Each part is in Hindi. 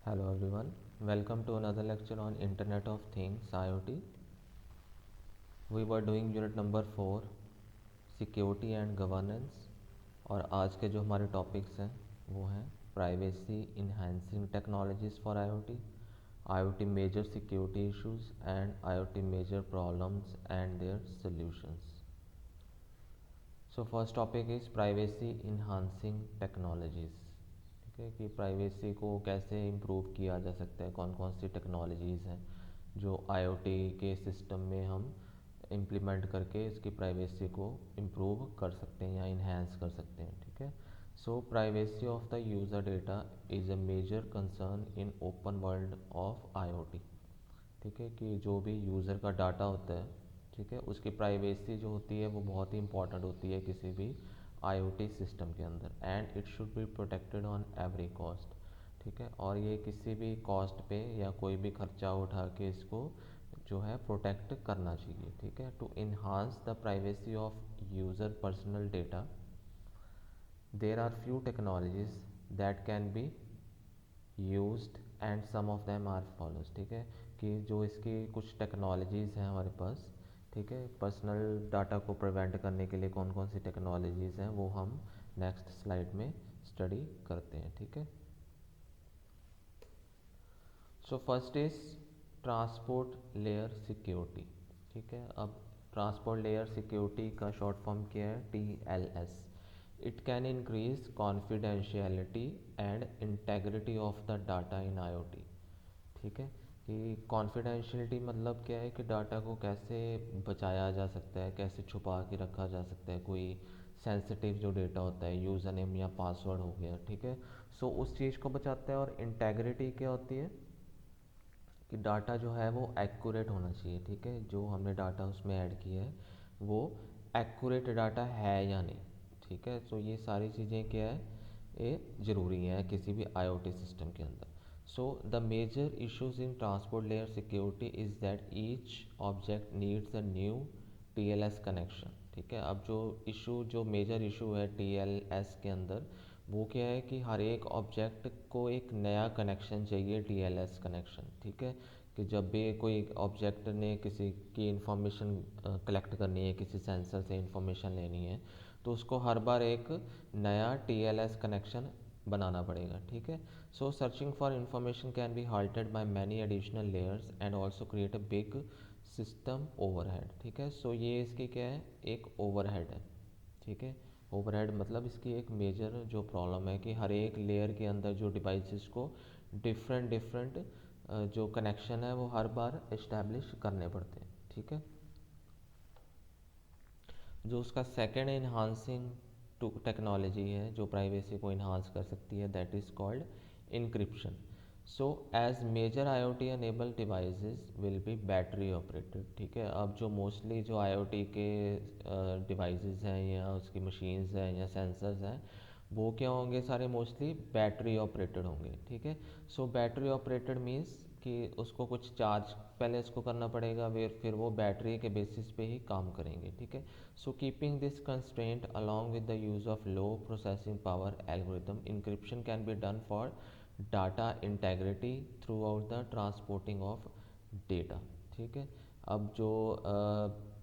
Hello everyone, welcome to another lecture on Internet of Things IoT. We were doing unit number 4 security and governance और आज के जो हमारे टॉपिक्स हैं वो हैं privacy enhancing technologies for IoT, IoT major security issues and IoT major problems and their solutions. So first topic is privacy enhancing technologies. ठीक है कि प्राइवेसी को कैसे इम्प्रूव किया जा सकता है, कौन कौन सी टेक्नोलॉजीज़ हैं जो आईओटी के सिस्टम में हम इम्प्लीमेंट करके इसकी प्राइवेसी को इम्प्रूव कर सकते हैं या इन्हेंस कर सकते हैं. ठीक है. So privacy of the user data is a major concern in open world of IoT. ठीक है कि जो भी यूज़र का डाटा होता है, ठीक है, उसकी प्राइवेसी जो होती है वो बहुत ही इंपॉर्टेंट होती है किसी भी आईओटी सिस्टम के अंदर, and it should be protected on every cost. ठीक है. और ये किसी भी कॉस्ट पे या कोई भी खर्चा उठा के इसको जो है प्रोटेक्ट करना चाहिए. ठीक है. To enhance the privacy of user personal data there are few technologies that can be used and some of them are follows. ठीक है कि जो इसकी कुछ टेक्नोलॉजीज़ हैं हमारे पास, ठीक है, पर्सनल डाटा को प्रिवेंट करने के लिए कौन कौन सी टेक्नोलॉजीज़ हैं वो हम नेक्स्ट स्लाइड में स्टडी करते हैं. ठीक है. सो first is transport layer security. ठीक है. अब ट्रांसपोर्ट लेयर सिक्योरिटी का शॉर्ट फॉर्म क्या है? TLS. It can increase confidentiality and integrity of the data in IoT. ठीक है कि कॉन्फिडेंशियलिटी मतलब क्या है कि डाटा को कैसे बचाया जा सकता है, कैसे छुपा के रखा जा सकता है. कोई सेंसिटिव जो डेटा होता है, यूज़र नेम या पासवर्ड हो गया, ठीक है, सो उस चीज़ को बचाता है. और इंटेग्रिटी क्या होती है कि डाटा जो है वो एक्यूरेट होना चाहिए. ठीक है. जो हमने डाटा उसमें ऐड किया है वो एक्यूरेट डाटा है या नहीं. ठीक है. तो ये सारी चीज़ें क्या है, ये ज़रूरी हैं किसी भी आईओटी सिस्टम के अंदर. So the major issues in transport layer security is that each object needs a new TLS connection. ठीक है. अब जो इशू, जो मेजर इशू है TLS के अंदर, वो क्या है कि हर एक ऑब्जेक्ट को एक नया कनेक्शन चाहिए, TLS कनेक्शन. ठीक है कि जब भी कोई ऑब्जेक्ट ने किसी की इंफॉर्मेशन कलेक्ट करनी है, किसी सेंसर से इंफॉर्मेशन लेनी है, तो उसको हर बार एक नया TLS कनेक्शन बनाना पड़ेगा. ठीक है. So searching for information can be halted by many additional layers and also create a big system overhead. ठीक है. सो ये इसकी क्या है, एक ओवरहेड है. ठीक है. ओवरहेड मतलब इसकी एक मेजर जो प्रॉब्लम है कि हर एक लेयर के अंदर जो डिवाइसेस को डिफरेंट डिफरेंट जो कनेक्शन है वो हर बार इस्टेब्लिश करने पड़ते हैं. ठीक है. जो उसका सेकेंड इन्हांसिंग टेक्नोलॉजी है जो प्राइवेसी को इन्हांस कर सकती है, that is called encryption. So as major IoT enable devices will be battery operated. ठीक है. अब जो मोस्टली जो IoT के डिवाइसेस हैं या उसकी मशीन्स हैं या सेंसर्स हैं, वो क्या होंगे, सारे मोस्टली बैटरी ऑपरेटेड होंगे. ठीक है. सो बैटरी ऑपरेटेड मीन्स कि उसको कुछ चार्ज पहले इसको करना पड़ेगा, फिर वो बैटरी के बेसिस पे ही काम करेंगे. ठीक है. So keeping this constraint along with the use of low processing power algorithm, encryption can be done for data integrity throughout the transporting of data. ठीक है. अब जो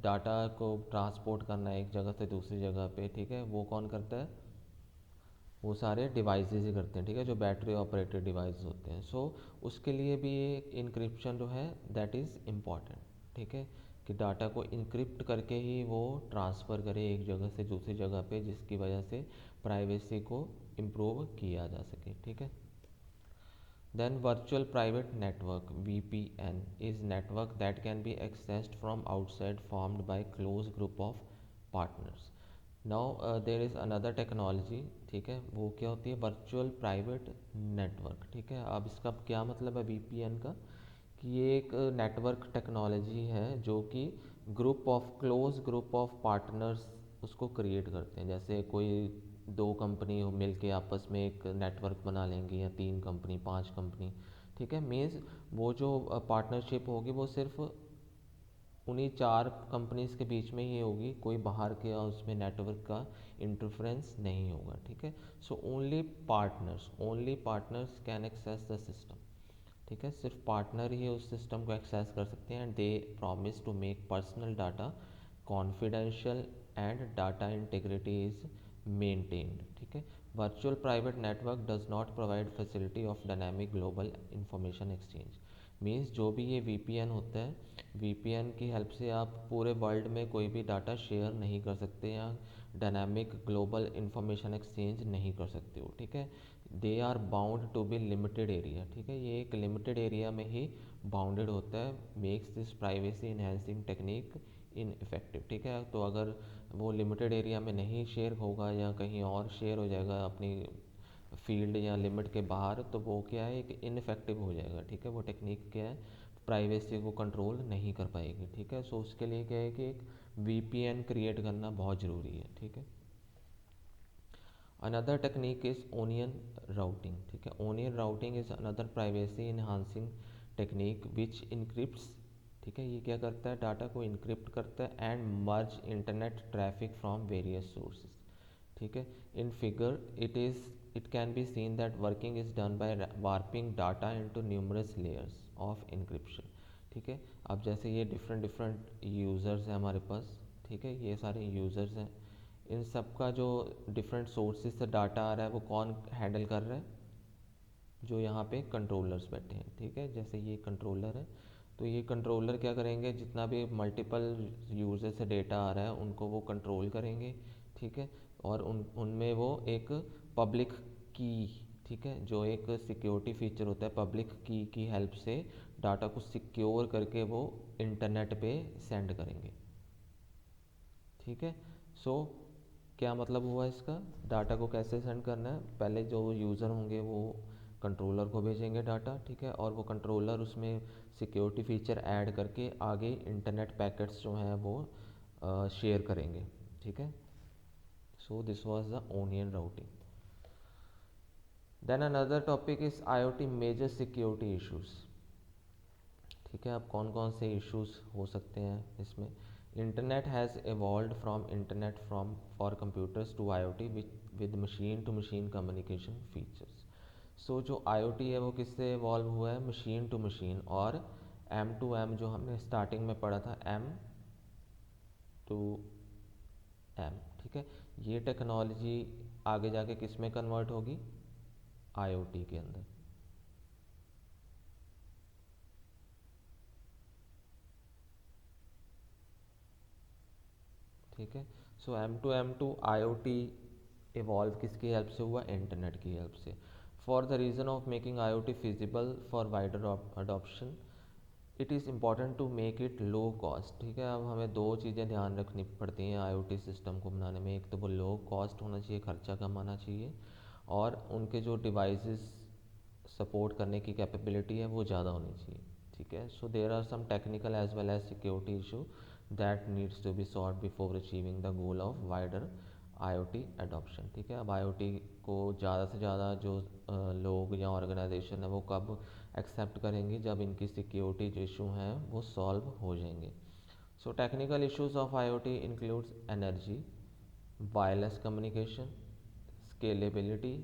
डाटा को ट्रांसपोर्ट करना है एक जगह से दूसरी जगह पे, ठीक है, वो कौन करता है? वो सारे डिवाइसेस ही करते हैं. ठीक है. जो बैटरी ऑपरेटेड डिवाइस होते हैं. सो उसके लिए भी ये इंक्रिप्शन जो है दैट इज़ इम्पॉर्टेंट. ठीक है कि डाटा को इंक्रिप्ट करके ही वो ट्रांसफ़र करे एक जगह से दूसरी जगह पे, जिसकी वजह से प्राइवेसी को इम्प्रूव किया जा सके. ठीक है. Then virtual private network VPN is network that can be accessed from outside, formed by close group of partners. Now there is another technology. ठीक है. वो क्या होती है? Virtual private network. ठीक है. अब इसका क्या मतलब है VPN का? कि ये एक नेटवर्क टेक्नोलॉजी है जो कि क्लोज ग्रुप ऑफ पार्टनर्स उसको क्रिएट करते हैं. जैसे कोई दो कंपनी हो मिल के आपस में एक नेटवर्क बना लेंगी, या तीन कंपनी, पांच कंपनी. ठीक है. मीन्स वो जो पार्टनरशिप होगी वो सिर्फ उन्हीं 4 कंपनीज के बीच में ही होगी, कोई बाहर के उसमें नेटवर्क का इंटरफेरेंस नहीं होगा, ठीक है। So only partners can access the system, ठीक है। सिर्फ पार्टनर ही उस सिस्टम को एक्सेस कर सकते हैं। And they promise to make personal data confidential and data integrity is maintained, ठीक है। Virtual private network does not provide facility of dynamic global information exchange. Means जो भी ये वीपीएन होता है, वीपीएन की हेल्प से आप पूरे वर्ल्ड में कोई भी डाटा शेयर नहीं कर सकते या डायनामिक ग्लोबल इंफॉर्मेशन एक्सचेंज नहीं कर सकते हो, ठीक है। They are bound to be limited area, ठीक है। ये एक लिमिटेड एरिया में ही बाउंडेड होता है, makes this privacy enhancing technique in effective, ठीक है। तो अगर वो लिमिटेड एरिया में नहीं शेयर होगा या कहीं और शेयर हो जाएगा अपनी फील्ड या लिमिट के बाहर, तो वो क्या है, एक इनफेक्टिव हो जाएगा, ठीक है। वो टेक्निक क्या है, प्राइवेसी को कंट्रोल नहीं कर पाएगी, ठीक है। सो उसके लिए क्या है कि एक वीपीएन क्रिएट करना बहुत ज़रूरी है, ठीक है। Another technique is onion routing, ठीक है। Onion routing is another privacy enhancing technique which encrypts, ठीक है। ये क्या करता है, डाटा को इनक्रिप्ट करता है and merge internet traffic from various sources, ठीक है। In figure it can be seen that working is done by warping data into numerous layers of encryption, ठीक है। अब जैसे ये डिफरेंट डिफरेंट यूज़र्स हैं हमारे पास, ठीक है, ये सारे यूज़र्स हैं, इन सब का जो डिफरेंट सोर्सेज से डाटा आ रहा है वो कौन हैंडल कर रहा है, जो यहाँ पे कंट्रोलर्स बैठे हैं, ठीक है। जैसे ये कंट्रोलर है, तो ये कंट्रोलर क्या करेंगे, जितना भी मल्टीपल यूज़र से डेटा आ रहा है उनको वो कंट्रोल करेंगे, ठीक है। और उनमें वो एक पब्लिक की, ठीक है, जो एक सिक्योरिटी फीचर होता है, पब्लिक की हेल्प से डाटा को सिक्योर करके वो इंटरनेट पे सेंड करेंगे, ठीक है। सो क्या मतलब हुआ इसका, डाटा को कैसे सेंड करना है, पहले जो यूज़र होंगे वो कंट्रोलर को भेजेंगे डाटा, ठीक है, और वो कंट्रोलर उसमें सिक्योरिटी फीचर ऐड करके आगे इंटरनेट पैकेट्स जो हैं वो शेयर करेंगे, ठीक है। So this was the onion routing. Then another topic is IoT major security issues, ठीक है। अब कौन कौन से इश्यूज हो सकते हैं इसमें, internet has evolved from internet from for computers to IoT with machine to machine communication features. So जो आईओटी है वो किससे इवॉल्व हुआ है, मशीन टू मशीन और एम टू एम, जो हमने स्टार्टिंग में पढ़ा था एम टू एम, ठीक है। ये टेक्नोलॉजी आगे जाके किस में कन्वर्ट होगी, आईओटी के अंदर, ठीक है। So M to I O T evolve किसकी हेल्प से हुआ, इंटरनेट की हेल्प से, for the reason of making I O T feasible for wider adoption it is important to make it low cost, ठीक है। अब हमें दो चीज़ें ध्यान रखनी पड़ती हैं आई ओ टी सिस्टम को बनाने में, एक तो वो लो कॉस्ट होना चाहिए, खर्चा कम आना चाहिए, और उनके जो डिवाइसेस सपोर्ट करने की कैपेबिलिटी है वो ज़्यादा होनी चाहिए, ठीक है। So there are some technical as well as security issue that needs to be solve before achieving the goal of wider IoT adoption, ठीक है। अब आईओटी को ज़्यादा से ज़्यादा जो लोग या ऑर्गेनाइजेशन है वो कब एक्सेप्ट करेंगे, जब इनकी सिक्योरिटी जो इशू हैं वो सॉल्व हो जाएंगे। So technical issues of IoT includes energy, wireless communication, scalability,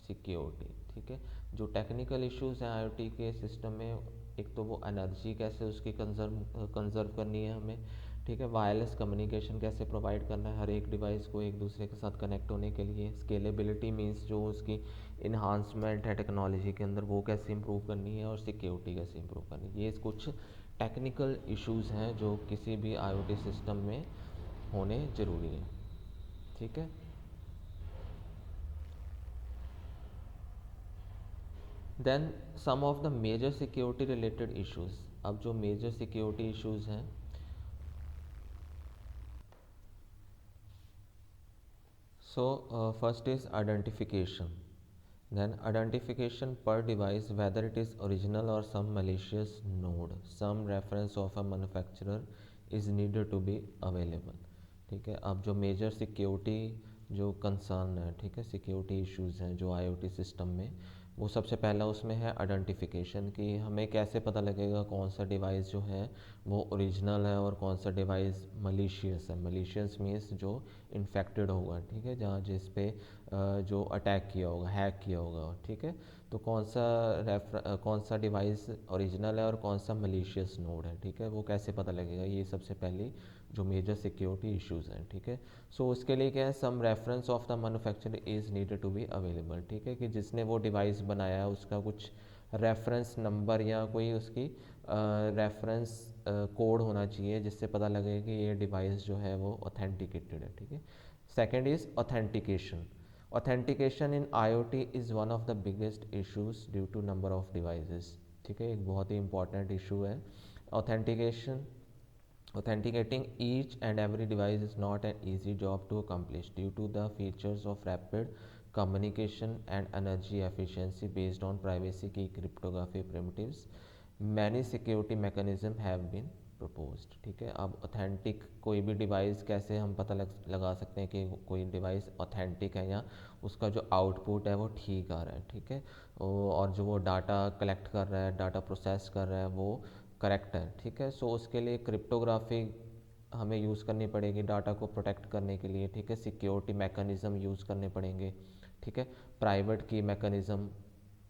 security, ठीक है। जो टेक्निकल इश्यूज हैं आईओटी के सिस्टम में, एक तो वो एनर्जी कैसे उसकी कंजर्व करनी है हमें, ठीक है, वायरलेस कम्युनिकेशन कैसे प्रोवाइड करना है हर एक डिवाइस को एक दूसरे के साथ कनेक्ट होने के लिए, स्केलेबिलिटी मीन्स जो उसकी इन्हांसमेंट है टेक्नोलॉजी के अंदर वो कैसे इंप्रूव करनी है, और सिक्योरिटी कैसे इंप्रूव करनी है। ये कुछ टेक्निकल इश्यूज हैं जो किसी भी आईओटी सिस्टम में होने ज़रूरी हैं, ठीक है। Then some of the major security related issues, अब जो मेजर सिक्योरिटी इश्यूज हैं, so first is identification, then identification per device whether it is original or some malicious node, some reference of a manufacturer is needed to be available, ठीक है। अब जो मेजर सिक्योरिटी जो कंसर्न है, ठीक है, सिक्योरिटी इश्यूज हैं जो आईओटी सिस्टम में, वो सबसे पहला उसमें है आइडेंटिफिकेशन, कि हमें कैसे पता लगेगा कौन सा डिवाइस जो है वो ओरिजिनल है और कौन सा डिवाइस मलिशियस है। मलिशियस मीन्स जो इन्फेक्टेड होगा, ठीक है, जहाँ जिस पे जो अटैक किया होगा, हैक किया होगा, ठीक है। तो कौन सा डिवाइस ओरिजिनल है और कौन सा मलिशियस नोड है, ठीक है, वो कैसे पता लगेगा, ये सबसे पहली जो मेजर सिक्योरिटी इश्यूज़ हैं, ठीक है। सो उसके लिए क्या है, some reference of the manufacturer is needed to be available, ठीक है, कि जिसने वो डिवाइस बनाया है उसका कुछ रेफरेंस नंबर या कोई उसकी रेफरेंस कोड होना चाहिए जिससे पता लगे कि ये डिवाइस जो है वो ऑथेंटिकेटेड है, ठीक है। Second is authentication. Authentication in IoT is one of the biggest issues due to number of devices, ठीक है, एक बहुत ही इंपॉर्टेंट इशू है authentication. Authenticating each and every device is not an easy job to accomplish due to the features of rapid communication and energy efficiency based on privacy key cryptography primitives. Many security mechanisms have been proposed, ठीक है। अब ऑथेंटिक कोई भी डिवाइस कैसे हम पता लगा सकते हैं कि कोई डिवाइस ऑथेंटिक है या उसका जो आउटपुट है वो ठीक आ रहा है, ठीक है, और जो वो डाटा कलेक्ट कर रहा है, डाटा प्रोसेस कर रहा है, वो करेक्ट है, ठीक है। सो उसके लिए क्रिप्टोग्राफी हमें यूज़ करनी पड़ेगी डाटा को प्रोटेक्ट करने के लिए, ठीक है। सिक्योरिटी मैकेनिज़्म यूज़ करने पड़ेंगे, ठीक है। प्राइवेट की मैकेनिज़्म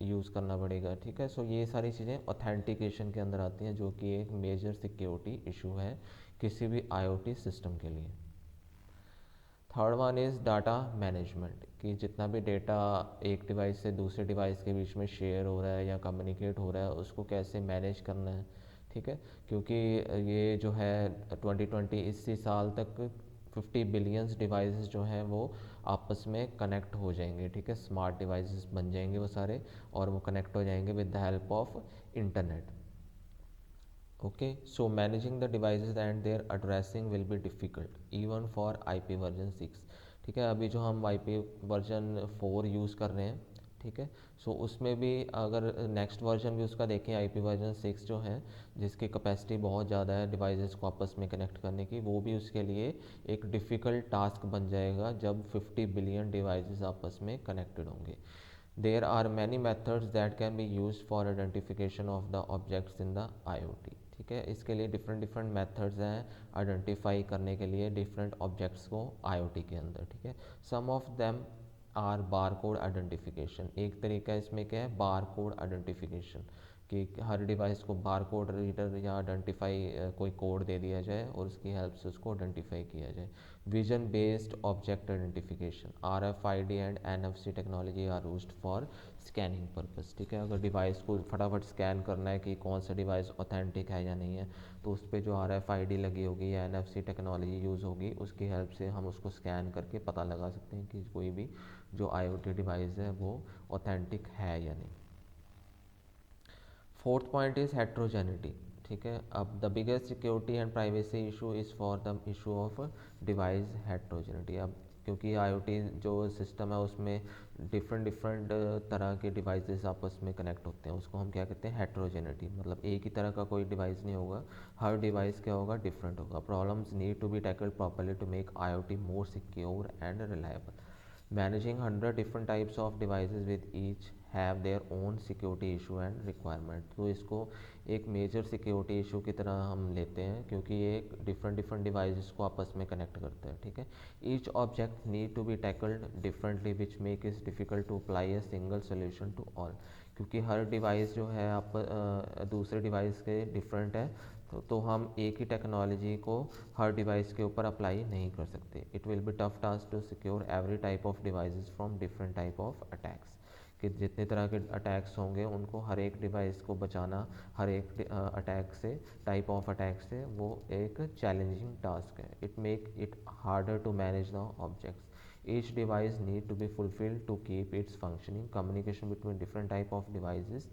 यूज़ करना पड़ेगा, ठीक है। सो ये सारी चीज़ें ऑथेंटिकेशन के अंदर आती हैं, जो कि एक मेजर सिक्योरिटी इशू है किसी भी IoT सिस्टम के लिए। Third one is data management, कि जितना भी डेटा एक डिवाइस से दूसरे डिवाइस के बीच में शेयर हो रहा है या कम्युनिकेट हो रहा है उसको कैसे मैनेज करना है, ठीक है। क्योंकि ये जो है 2020 इसी साल तक 50 बिलियंस डिवाइसेस जो हैं वो आपस में कनेक्ट हो जाएंगे, ठीक है, स्मार्ट डिवाइसेस बन जाएंगे वो सारे, और वो कनेक्ट हो जाएंगे with the help of internet. Okay, so managing the devices and their addressing will be difficult even for IP version 6, ठीक है। अभी जो हम IP वर्जन 4 यूज़ कर रहे हैं, ठीक है, सो उसमें भी अगर नेक्स्ट वर्जन भी उसका देखें IP वर्जन 6 जो है, जिसकी कैपेसिटी बहुत ज़्यादा है डिवाइसेस को आपस में कनेक्ट करने की, वो भी उसके लिए एक डिफ़िकल्ट टास्क बन जाएगा जब 50 बिलियन डिवाइसेस आपस में कनेक्टेड होंगे। There are many methods that can be used for identification of the objects in the IoT, ठीक है। इसके लिए डिफरेंट डिफरेंट मेथड्स हैं आइडेंटिफाई करने के लिए डिफरेंट ऑब्जेक्ट्स को IoT के अंदर, ठीक है। Some of them are bar code identification, एक तरीका इसमें क्या है, बार कोड आइडेंटिफिकेशन, कि हर डिवाइस को बार कोड रीडर या आइडेंटिफाई कोई कोड दे दिया जाए और उसकी हेल्प से उसको आइडेंटिफाई किया जाए। Vision based object identification, RFID and NFC technology are used for scanning purpose, ठीक है। अगर डिवाइस को फटाफट स्कैन करना है कि कौन सा डिवाइस ऑथेंटिक है या नहीं है, तो उस पर जो RFID लगी होगी या NFC टेक्नोलॉजी यूज़ होगी, उसकी हेल्प से हम उसको स्कैन करके पता लगा सकते हैं कि कोई भी जो IoT डिवाइस है वो ऑथेंटिक है या नहीं। फोर्थ पॉइंट इज़ हेट्रोजेनिटी, ठीक है। अब the biggest security and privacy issue is for the issue of device heterogeneity. अब क्योंकि IoT जो सिस्टम है उसमें डिफरेंट डिफरेंट तरह के डिवाइसेस आपस में कनेक्ट होते हैं, उसको हम क्या कहते हैं, हेट्रोजेनिटी, मतलब एक ही तरह का कोई डिवाइस नहीं होगा, हर डिवाइस क्या होगा, डिफरेंट होगा। Problems need to be tackled properly to make IoT more secure and reliable. Managing 100 different types of devices with each have their own security issue and requirement, तो इसको एक मेजर सिक्योरिटी इशू की तरह हम लेते हैं क्योंकि ये डिफरेंट डिफरेंट डिवाइसेस को आपस में कनेक्ट करता है, ठीक है। Each object need to be tackled differently which make is difficult to apply a single solution to all, क्योंकि हर डिवाइस जो है आप दूसरे डिवाइस के डिफरेंट है, तो हम एक ही टेक्नोलॉजी को हर डिवाइस के ऊपर अप्लाई नहीं कर सकते। It will be tough task to secure every type of devices from different type of attacks, कि जितने तरह के अटैक्स होंगे उनको हर एक डिवाइस को बचाना हर एक अटैक से, टाइप ऑफ अटैक से, वो एक चैलेंजिंग टास्क है। It make it harder to manage the objects. Each device need to be fulfilled to keep its functioning. Communication between different type of devices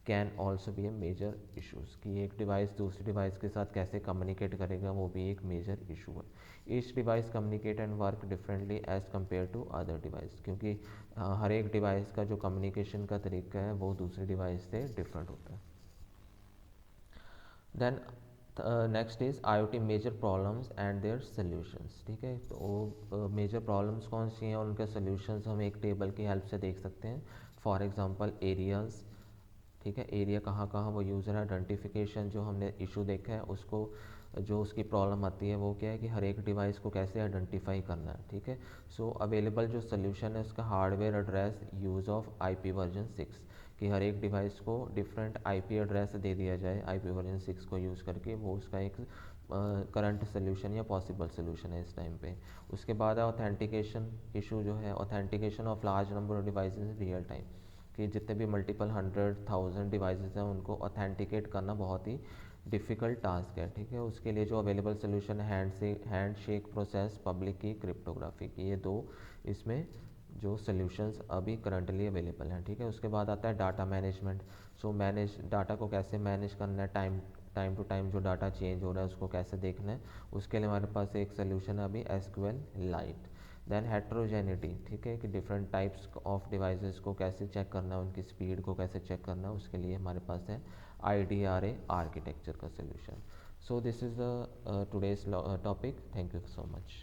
can also be a major issues, कि एक डिवाइस दूसरी डिवाइस के साथ कैसे कम्युनिकेट करेगा वो भी एक मेजर इशू है। Each device communicate and work differently as compare to other device, क्योंकि हर एक डिवाइस का जो कम्युनिकेशन का तरीका है वो दूसरी डिवाइस से डिफरेंट होता है। Then next is IoT major problems and their solutions, ठीक है। तो मेजर प्रॉब्लम्स कौन सी हैं और उनके सोल्यूशंस हम एक टेबल की हेल्प से देख सकते हैं। फॉर एग्जांपल एरियाज़, ठीक है, एरिया कहाँ कहाँ वो यूज़र आइडेंटिफिकेशन जो हमने इशू देखा है उसको, जो उसकी प्रॉब्लम आती है वो क्या है कि हर एक डिवाइस को कैसे आइडेंटिफाई करना है, ठीक है। सो अवेलेबल जो सोल्यूशन है उसका hardware address use of IP version 6, कि हर एक डिवाइस को डिफरेंट आईपी एड्रेस दे दिया जाए आईपी वर्जन 6 को यूज़ करके, वो उसका एक करंट सोल्यूशन या पॉसिबल सोल्यूशन है इस टाइम पे। उसके बाद है ऑथेंटिकेशन इशू जो है, authentication of large number of device in real time, कि जितने भी मल्टीपल 100,000 डिवाइसेस हैं उनको ऑथेंटिकेट करना बहुत ही डिफ़िकल्ट टास्क है, ठीक है। उसके लिए जो अवेलेबल सोल्यूशन है हैंड शेक प्रोसेस, पब्लिक की, क्रिप्टोग्राफी की, ये दो इसमें जो सोल्यूशंस अभी करंटली अवेलेबल हैं, ठीक है। उसके बाद आता है डाटा मैनेजमेंट। सो मैनेज डाटा को कैसे मैनेज करना है, टाइम टू टाइम जो डाटा चेंज हो रहा है उसको कैसे देखना है, उसके लिए हमारे पास एक सोल्यूशन है अभी एसक्यूएल लाइट। देन हेट्रोजेनिटी, ठीक है, कि डिफरेंट टाइप्स ऑफ डिवाइसेस को कैसे चेक करना है, उनकी स्पीड को कैसे चेक करना है, उसके लिए हमारे पास है IDRA आर्किटेक्चर का solution. So this is the today's topic. Thank you so much.